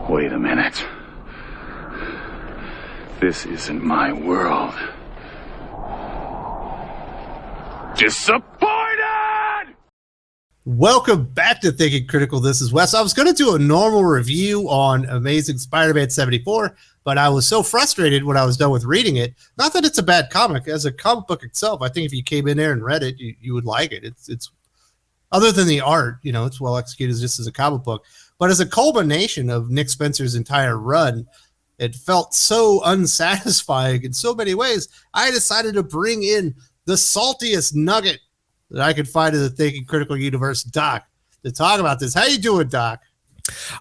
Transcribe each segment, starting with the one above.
Wait a minute. This isn't my world. Disappointed! Welcome back to Thinking Critical. This is Wes. I was going to do a normal review on Amazing Spider-Man 74, but I was so frustrated when I was done with reading it. Not that it's a bad comic. As a comic book itself, I think if you came in there and read it, you would like it. It's other than the art, you know, it's well executed just as a comic book. But as a culmination of Nick Spencer's entire run, it felt so unsatisfying in so many ways. I decided to bring in the saltiest nugget that I could find in the Thinking Critical universe, Doc, to talk about this. How you doing, Doc?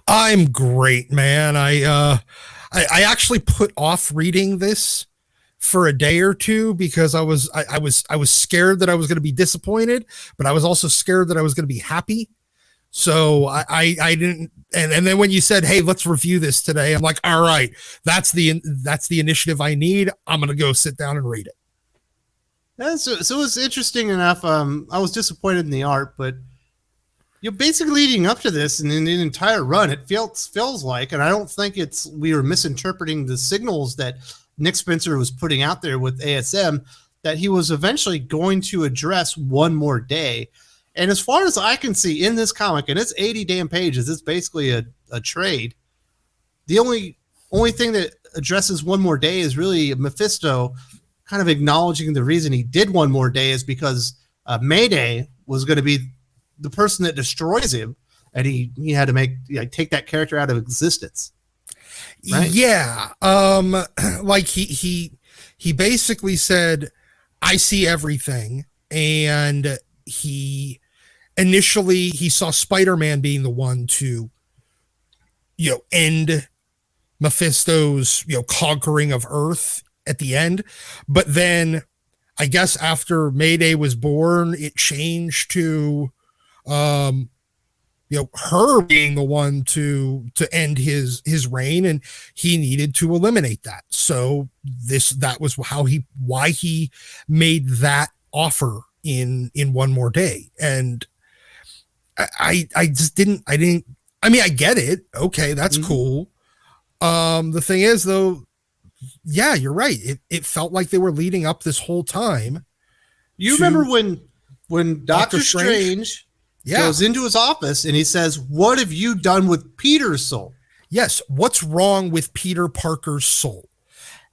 I'm great, man. I actually put off reading this for a day or two because I was scared that I was going to be disappointed, but I was also scared that I was going to be happy. So I didn't, and then when you said, "Hey, let's review this today," I'm like, "All right, that's the initiative I need. I'm going to go sit down and read it." Yeah, so it was interesting enough. I was disappointed in the art, but you're basically leading up to this and in the entire run, it feels like, and I don't think we were misinterpreting the signals that Nick Spencer was putting out there with ASM, that he was eventually going to address One More Day. And as far as I can see in this comic, and it's 80 damn pages, it's basically a trade. The only thing that addresses One More Day is really Mephisto kind of acknowledging the reason he did One More Day is because Mayday was going to be the person that destroys him, and he had to take that character out of existence. Right? Yeah. Like he basically said, "I see everything," and initially he saw Spider-Man being the one to, end Mephisto's, conquering of Earth at the end. But then I guess after Mayday was born, it changed to, her being the one to end his reign, and he needed to eliminate that. So that was why he made that offer in One More Day. And I mean, I get it. Okay, that's cool. The thing is, though, yeah, you're right. It felt like they were leading up this whole time. You remember when Doctor Strange goes into his office and he says, "What have you done with Peter's soul?" Yes, what's wrong with Peter Parker's soul?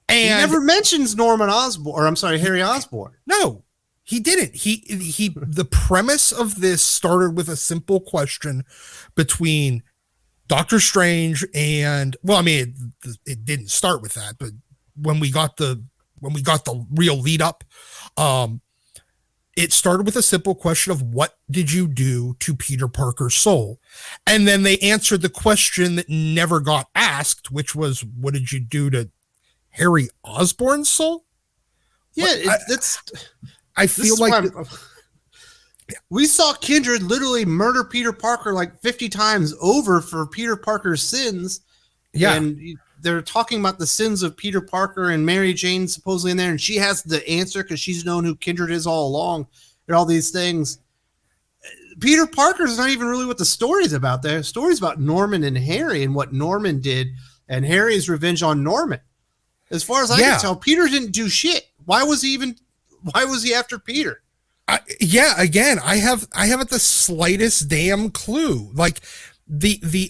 And he never mentions Norman Osborn, or I'm sorry, Harry Osborn. No, he didn't. The premise of this started with a simple question between Doctor Strange and, well, I mean, it didn't start with that, but when we got the real lead up, it started with a simple question of, what did you do to Peter Parker's soul? And then they answered the question that never got asked, which was, what did you do to Harry Osborn's soul? Yeah, I feel like we saw Kindred literally murder Peter Parker like 50 times over for Peter Parker's sins. Yeah. And they're talking about the sins of Peter Parker, and Mary Jane supposedly in there, and she has the answer because she's known who Kindred is all along and all these things. Peter Parker's not even really what the story's about. The story's about Norman and Harry and what Norman did and Harry's revenge on Norman. As far as I can tell, Peter didn't do shit. Why was he after Peter? Again, I haven't the slightest damn clue. Like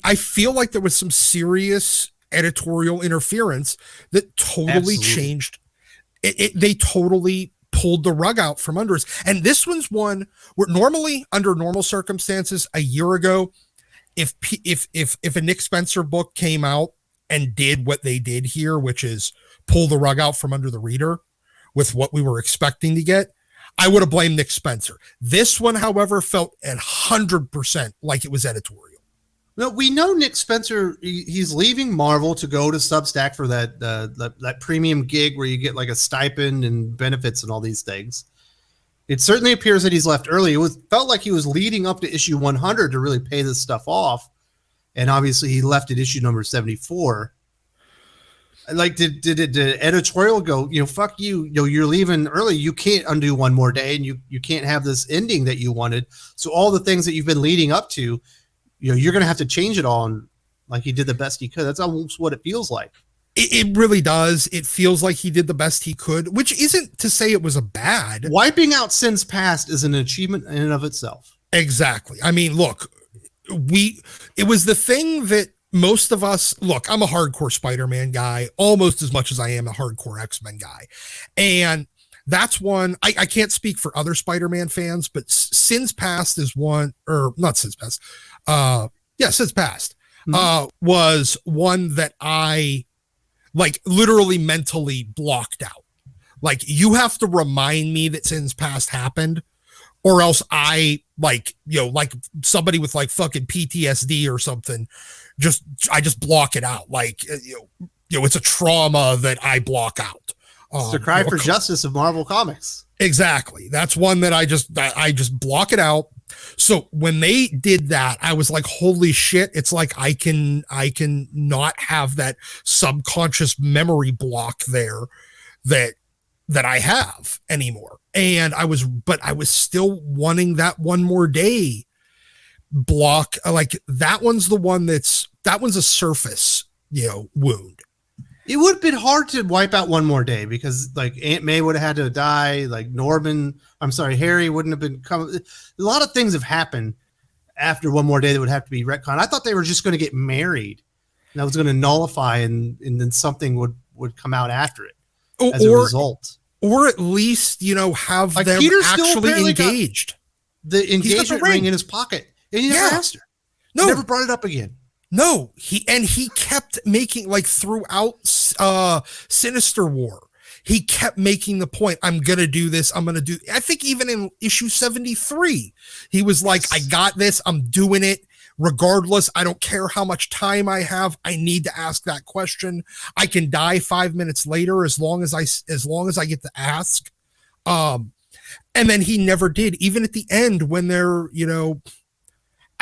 I feel like there was some serious editorial interference that totally changed it. They totally pulled the rug out from under us. And this one's one where normally, under normal circumstances, a year ago, if a Nick Spencer book came out and did what they did here, which is pull the rug out from under the reader with what we were expecting to get, I would have blamed Nick Spencer. This one, however, felt 100% like it was editorial. No, we know Nick Spencer, he's leaving Marvel to go to Substack for that premium gig where you get like a stipend and benefits and all these things. It certainly appears that he's left early. It felt like he was leading up to issue 100 to really pay this stuff off. And obviously he left at issue number 74. Like, did the editorial go, fuck you, you're leaving early. You can't undo One More Day, and you can't have this ending that you wanted. So all the things that you've been leading up to, you're going to have to change it all. And Like he did the best he could. That's almost what it feels like. It really does. It feels like he did the best he could, which isn't to say it was a bad. Wiping out sins past is an achievement in and of itself. Exactly. I mean, look, it was the thing that most of us, look, I'm a hardcore Spider-Man guy, almost as much as I am a hardcore X-Men guy. And that's one, I can't speak for other Spider-Man fans, but Sins Past is one, or not Sins Past. Sins Past was one that I like literally mentally blocked out. Like, you have to remind me that Sins Past happened, or else I like somebody with like fucking PTSD or something. I just block it out. Like, it's a trauma that I block out. It's the cry for justice of Marvel Comics. Exactly. That's one that I just block it out. So when they did that, I was like, holy shit. It's like, I can not have that subconscious memory block there that I have anymore. And I was still wanting that one more day block. Like, that one's a surface, wound. It would have been hard to wipe out one more day because like Aunt May would have had to die. Like Harry wouldn't have been coming. A lot of things have happened after one more day that would have to be retconned. I thought they were just going to get married and that was going to nullify and then something would come out after it as a result. Or at least, have like them Peter actually engaged. The engagement ring in his pocket. And he never asked her. No. He never brought it up again. No, he kept making, like, throughout Sinister War, he kept making the point, I'm going to do this. I think even in issue 73, he was like, I got this. I'm doing it regardless. I don't care how much time I have. I need to ask that question. I can die 5 minutes later as long as I get to ask. And then he never did, even at the end when they're,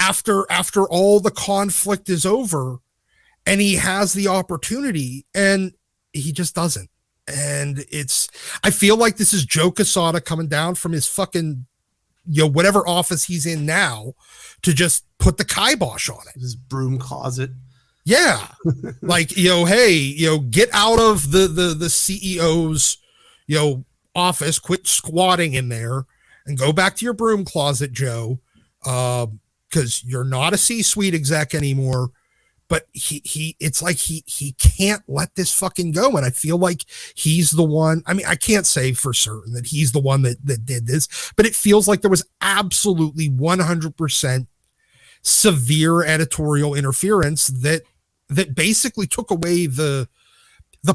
after all the conflict is over and he has the opportunity and he just doesn't. And I feel like this is Joe Quesada coming down from his fucking, whatever office he's in now to just put the kibosh on it. His broom closet. Yeah. Like, hey, get out of the CEO's, office, quit squatting in there and go back to your broom closet, Joe. Because you're not a C-suite exec anymore, but it's like he can't let this fucking go. And I feel like he's the one. I mean, I can't say for certain that he's the one that did this, but it feels like there was absolutely 100% severe editorial interference that basically took away the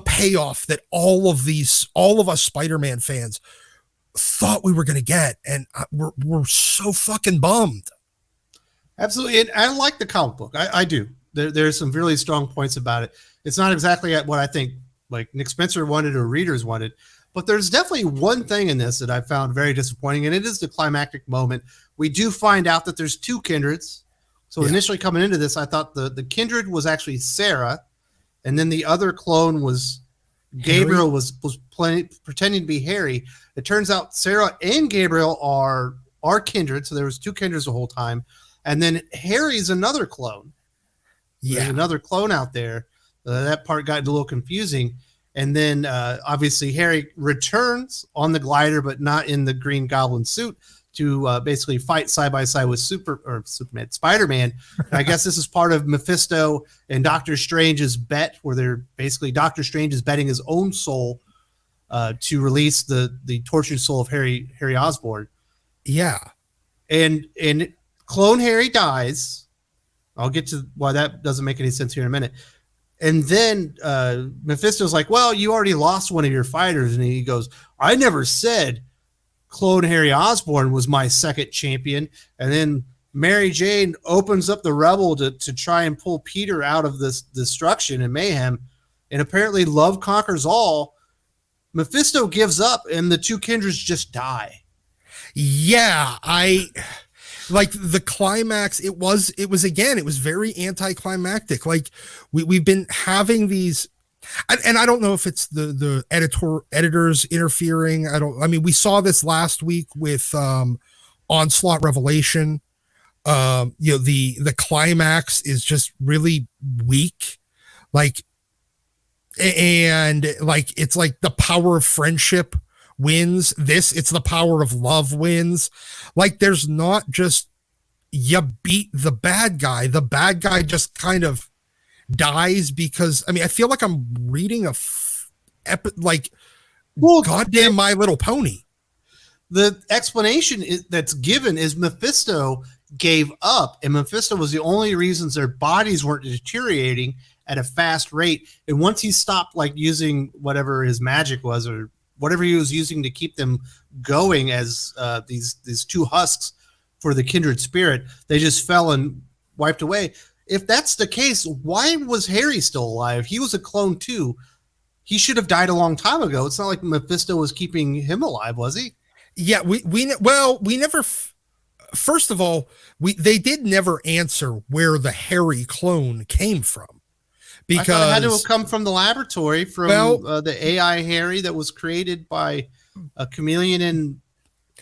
payoff that all of us Spider-Man fans thought we were going to get. And we're so fucking bummed. Absolutely. And I like the comic book. I do. There's some really strong points about it. It's not exactly what I think like Nick Spencer wanted or readers wanted, but there's definitely one thing in this that I found very disappointing, and it is the climactic moment. We do find out that there's two Kindreds. So initially coming into this, I thought the Kindred was actually Sarah, and then the other clone was Gabriel was pretending to be Harry. It turns out Sarah and Gabriel are Kindred, so there was two Kindreds the whole time. And then Harry's another clone. Yeah. There's another clone out there. That part got a little confusing. And then obviously Harry returns on the glider, but not in the Green Goblin suit, to basically fight side by side with Spider-Man. I guess this is part of Mephisto and Doctor Strange's bet, where Doctor Strange is betting his own soul to release the tortured soul of Harry Osborn. Yeah. And Clone Harry dies. I'll get to why that doesn't make any sense here in a minute. And then Mephisto's like, well, you already lost one of your fighters. And he goes, I never said Clone Harry Osborn was my second champion. And then Mary Jane opens up the rebel to try and pull Peter out of this destruction and mayhem. And apparently love conquers all. Mephisto gives up and the two Kindreds just die. Yeah, like the climax, it was very anticlimactic. Like we've been having these, and I don't know if it's the editors interfering. We saw this last week with Onslaught Revelation. The climax is just really weak. Like, and like, it's like the power of friendship wins. It's the power of love wins. Like, there's not just, you beat the bad guy. The bad guy just kind of dies because, I mean, I feel like I'm reading goddamn My Little Pony. The explanation that's given is Mephisto gave up, and Mephisto was the only reasons their bodies weren't deteriorating at a fast rate. And once he stopped like using whatever his magic was or whatever he was using to keep them going as these two husks for the kindred spirit, they just fell and wiped away. If that's the case, why was Harry still alive? He was a clone too. He should have died a long time ago. It's not like Mephisto was keeping him alive, was he? Yeah, we never. First of all, they did never answer where the Harry clone came from, because I thought it had to have come from the laboratory from the AI Harry that was created by a chameleon and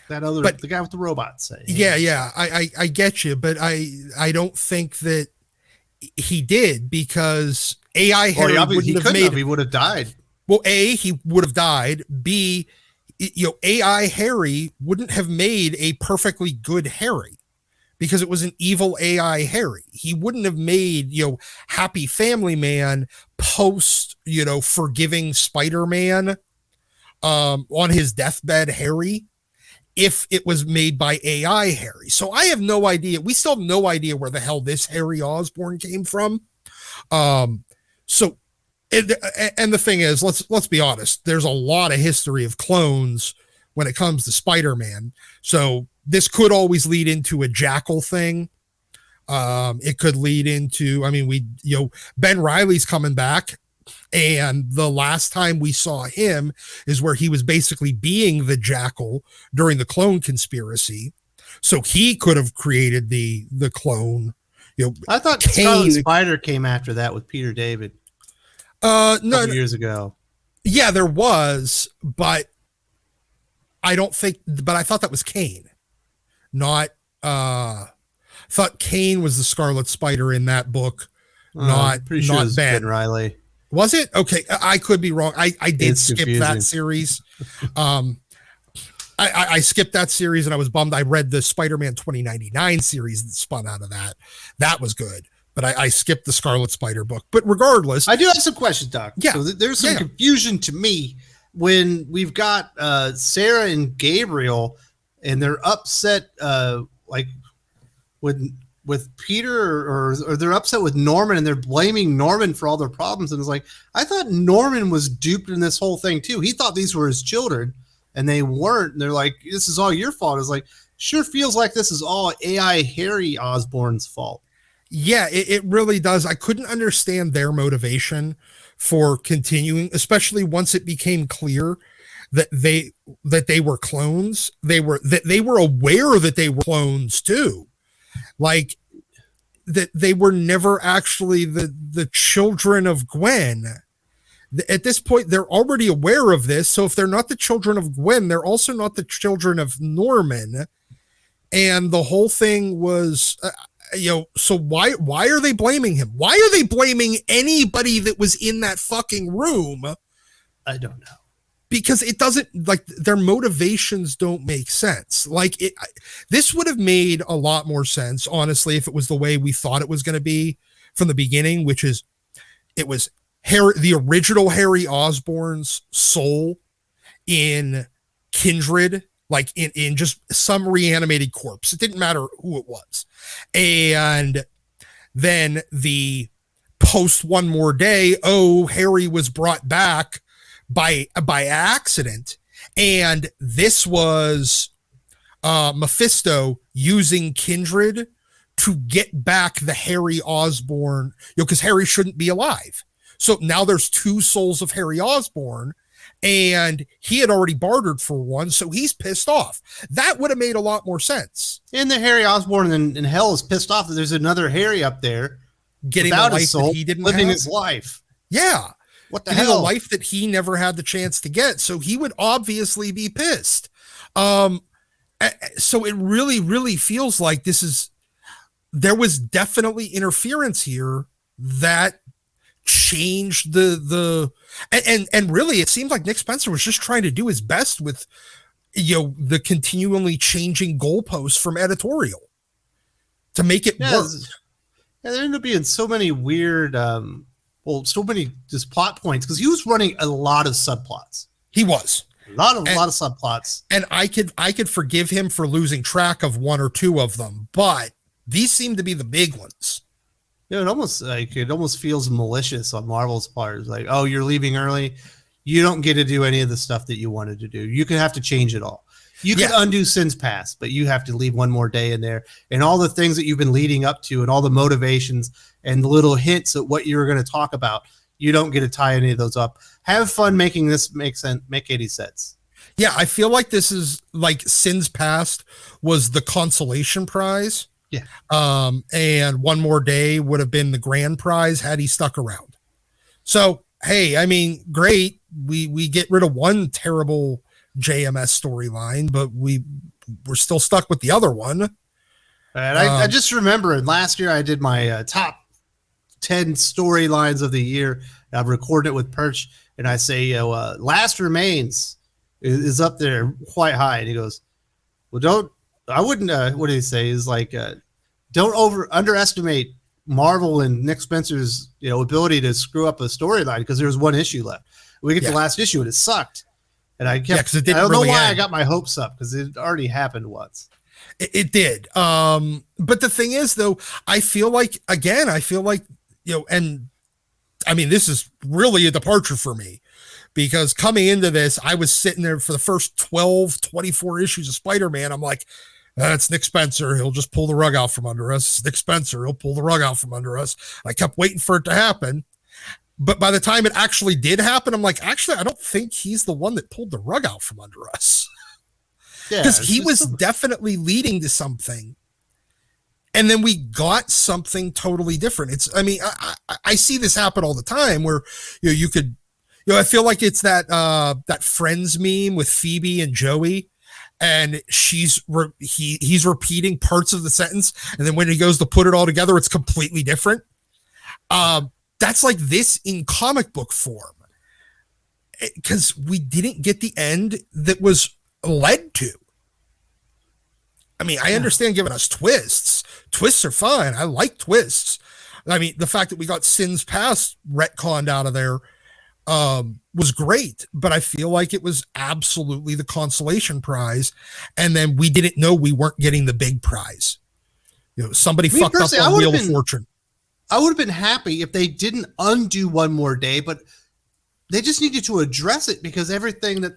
the guy with the robots. Yeah, I get you, but I don't think that he did, because AI Harry he would have died. Well, A, he would have died. B, AI Harry wouldn't have made a perfectly good Harry, because it was an evil AI Harry. He wouldn't have made, Happy Family Man post, forgiving Spider-Man on his deathbed Harry, if it was made by AI Harry. So I have no idea. We still have no idea where the hell this Harry Osborn came from. And the thing is, let's be honest, there's a lot of history of clones when it comes to Spider-Man. So this could always lead into a Jackal thing. It could lead into, Ben Reilly's coming back, and the last time we saw him is where he was basically being the Jackal during the clone conspiracy. So he could have created the clone. I thought Scarlet Spider came after that with Peter David. No, years ago. Yeah, there was, but I thought that was Kane. Thought Kane was the Scarlet Spider in that book. Pretty sure it was Ben Reilly. Was it? Okay, I could be wrong. I did skip that series. I skipped that series and I was bummed. I read the Spider-Man 2099 series that spun out of that. That was good. But I skipped the Scarlet Spider book. But regardless, I do have some questions, Doc. Yeah, so there's some confusion to me when we've got Sarah and Gabriel, and they're upset, with Peter, or they're upset with Norman, and they're blaming Norman for all their problems. And it's like, I thought Norman was duped in this whole thing too. He thought these were his children, and they weren't. And they're like, "This is all your fault." It's like, sure feels like this is all AI Harry Osborn's fault. Yeah, it really does. I couldn't understand their motivation for continuing, especially once it became clear that they were clones. They were aware that they were clones too. Like, that they were never actually the children of Gwen. At this point, they're already aware of this. So if they're not the children of Gwen, they're also not the children of Norman. And the whole thing was... so why are they blaming him? Why are they blaming anybody that was in that fucking room? I don't know. Because it doesn't, like, their motivations don't make sense. Like, this would have made a lot more sense, honestly, if it was the way we thought it was going to be from the beginning, which is, it was the original Harry Osborn's soul in Kindred, like in just some reanimated corpse. It didn't matter who it was. And then the post One More Day, Harry was brought back by accident. And this was Mephisto using Kindred to get back the Harry Osborn, because Harry shouldn't be alive. So now there's two souls of Harry Osborn, and he had already bartered for one, so he's pissed off. That would have made a lot more sense. And the Harry Osborn in hell is pissed off that there's another Harry up there getting a life that he didn't living have. His life. Yeah. What the hell? A life that he never had the chance to get, so he would obviously be pissed. So it really, really feels like this is there was definitely interference here that changed and really it seems like Nick Spencer was just trying to do his best with the continually changing goalposts from editorial to make it work. Yeah, there ended up being so many weird so many just plot points because he was running a lot of subplots. He was a lot of subplots, and I could forgive him for losing track of one or two of them, but these seem to be the big ones. It almost feels malicious on Marvel's part. It's like, oh, you're leaving early. You don't get to do any of the stuff that you wanted to do. You could have to change it all. You can undo Sin's Past, but you have to leave one more day in there. And all the things that you've been leading up to and all the motivations and the little hints at what you were going to talk about, you don't get to tie any of those up. Have fun making this make any sense. Yeah, I feel like this is like Sin's Past was the consolation prize. Yeah. And One More Day would have been the grand prize had he stuck around. So, hey, I mean, great. We get rid of one terrible JMS storyline, but we're still stuck with the other one. And I just remember last year I did my top 10 storylines of the year. I've recorded it with Perch, and I say, Last Remains is up there quite high. And he goes, well, what did he say? Is like, don't underestimate Marvel and Nick Spencer's ability to screw up a storyline because there was one issue left. We get the last issue and it sucked. And I kept, I don't know why I got my hopes up because it already happened once. It did. But the thing is, though, I feel like, and I mean, this is really a departure for me because coming into this, I was sitting there for the first 12, 24 issues of Spider-Man. I'm like, that's Nick Spencer. He'll just pull the rug out from under us. Nick Spencer, he'll pull the rug out from under us. I kept waiting for it to happen. But by the time it actually did happen, I'm like, actually, I don't think he's the one that pulled the rug out from under us. Because he was definitely leading to something. And then we got something totally different. I see this happen all the time where, you could, I feel like it's that Friends meme with Phoebe and Joey. And he's repeating parts of the sentence. And then when he goes to put it all together, it's completely different. That's like this in comic book form. Because we didn't get the end that was led to. I mean, I understand giving us twists. Twists are fine. I like twists. I mean, the fact that we got Sin's Past retconned out of there was great, but I feel like it was absolutely the consolation prize. And then we didn't know we weren't getting the big prize. Somebody fucked up on Wheel of Fortune. I would have been happy if they didn't undo One More Day, but they just needed to address it because everything that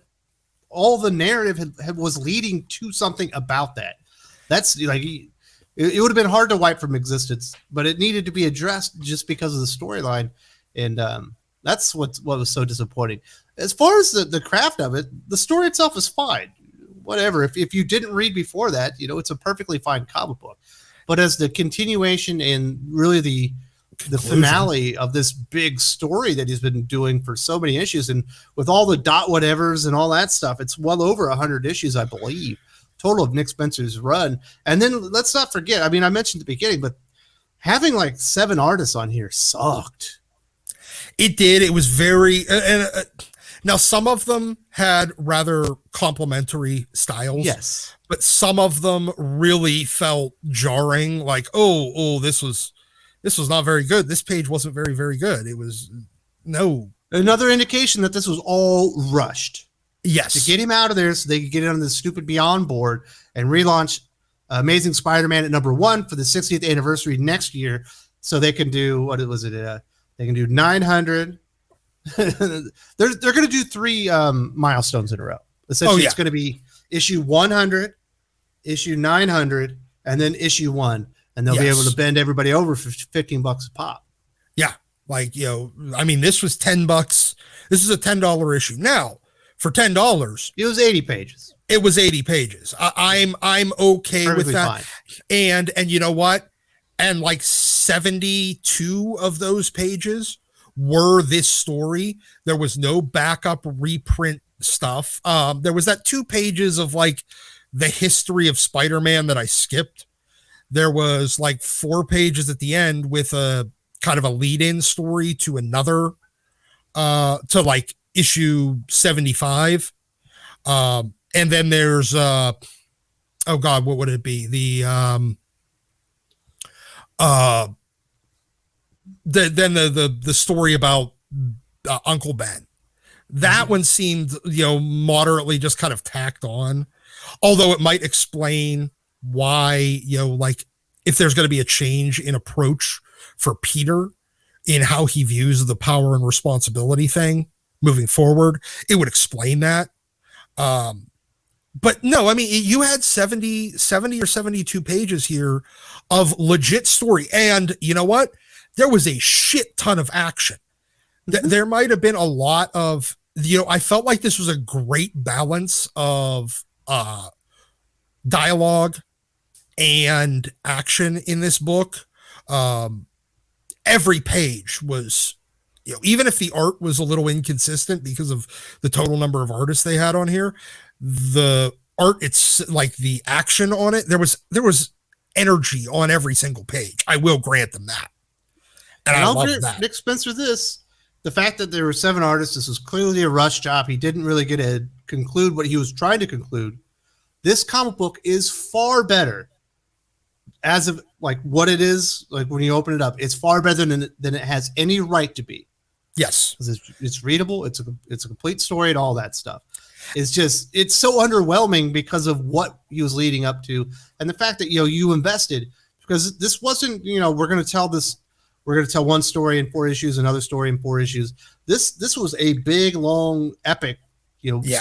all the narrative was leading to something about that. That's like, it would have been hard to wipe from existence, but it needed to be addressed just because of the storyline. And that's what was so disappointing. As far as the craft of it, the story itself is fine. Whatever. If you didn't read before that, it's a perfectly fine comic book. But as the continuation and really the finale of this big story that he's been doing for so many issues, and with all the dot whatevers and all that stuff, it's well over 100 issues, I believe, total of Nick Spencer's run. And then let's not forget, I mean, I mentioned at the beginning, but having like 7 artists on here sucked. It did. It was very now some of them had rather complementary styles. Yes. But some of them really felt jarring, like, oh, this was not very good. This page wasn't very, very good. It was another indication that this was all rushed. Yes. To get him out of there so they could get it on the stupid Beyond board and relaunch Amazing Spider-Man at #1 for the 60th anniversary next year. So they can do, what was it? They can do 900. They're going to do 3 milestones in a row. Essentially, it's going to be issue 100, issue 900, and then issue 1. And they'll be able to bend everybody over for $15 a pop. Yeah. Like, I mean, this was $10. This is a $10 issue. Now, for $10, it was 80 pages. It was 80 pages. I'm okay perfectly with that. Fine. And you know what? And like 72 of those pages were this story. There was no backup reprint stuff. There was that 2 pages of like the history of Spider-Man that I skipped. There was like 4 pages at the end with a kind of a lead-in story to another, to like issue 75. And then there's, oh God, what would it be? The story about Uncle Ben. That one seemed, moderately just kind of tacked on, although it might explain why, like if there's going to be a change in approach for Peter in how he views the power and responsibility thing moving forward, it would explain that. But no, I mean, you had 70 or 72 pages here of legit story. And you know what? There was a shit ton of action. There might have been a lot of, I felt like this was a great balance of dialogue and action in this book. Every page was, even if the art was a little inconsistent because of the total number of artists they had on here, the art, it's like the action on it, there was energy on every single page. I will grant them that. And I love that. Nick Spencer, the fact that there were 7 artists, this was clearly a rush job. He didn't really get to conclude what he was trying to conclude. This comic book is far better as of like what it is. Like when you open it up, it's far better than it has any right to be. Yes, it's readable. It's a complete story and all that stuff. It's so underwhelming because of what he was leading up to, and the fact that you invested, because this wasn't we're going to tell one story in 4 issues, another story in 4 issues. This was a big, long epic,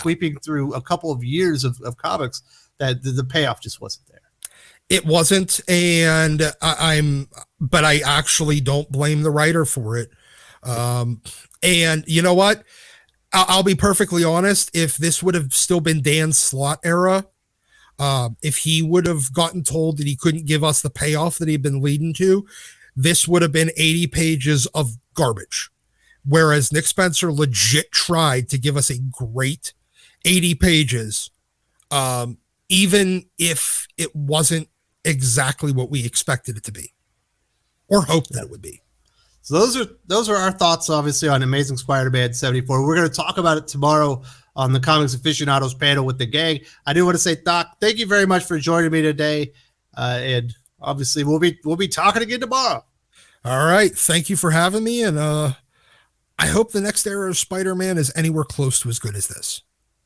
sweeping through a couple of years of comics that the payoff just wasn't there. It wasn't. And but I actually don't blame the writer for it. And you know what? I'll be perfectly honest. If this would have still been Dan's Slott era, if he would have gotten told that he couldn't give us the payoff that he'd been leading to, this would have been 80 pages of garbage. Whereas Nick Spencer legit tried to give us a great 80 pages, even if it wasn't exactly what we expected it to be or hoped that it would be. So those are our thoughts, obviously, on Amazing Spider-Man 74. We're going to talk about it tomorrow on the Comics Aficionados panel with the gang. I do want to say, Doc, thank you very much for joining me today, and obviously we'll be talking again tomorrow. All right, thank you for having me, and I hope the next era of Spider-Man is anywhere close to as good as this.